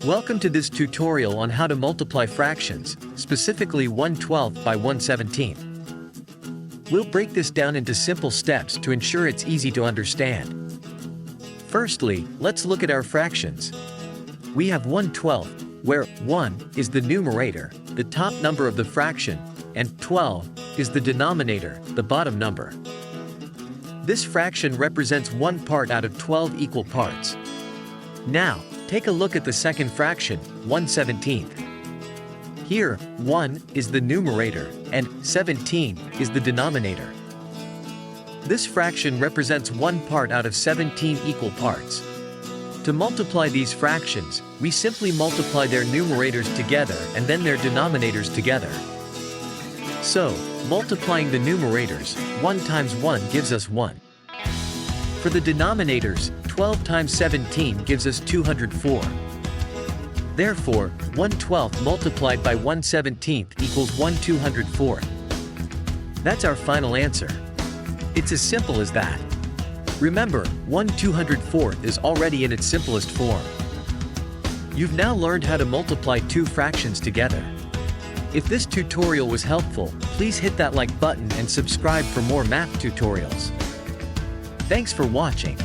Welcome to this tutorial on how to multiply fractions, specifically 1/12 by 1/17. We'll break this down into simple steps to ensure it's easy to understand. Firstly, let's look at our fractions. We have 1/12, where 1 is the numerator, the top number of the fraction, and 12 is the denominator, the bottom number. This fraction represents one part out of 12 equal parts. Now, take a look at the second fraction, 1/17. Here, 1 is the numerator, and 17 is the denominator. This fraction represents one part out of 17 equal parts. To multiply these fractions, we simply multiply their numerators together and then their denominators together. So, multiplying the numerators, 1 times 1 gives us 1. For the denominators, 12 times 17 gives us 204. Therefore, 1/12 multiplied by 1/17 equals 1/204. That's our final answer. It's as simple as that. Remember, 1/204 is already in its simplest form. You've now learned how to multiply two fractions together. If this tutorial was helpful, please hit that like button and subscribe for more math tutorials. Thanks for watching.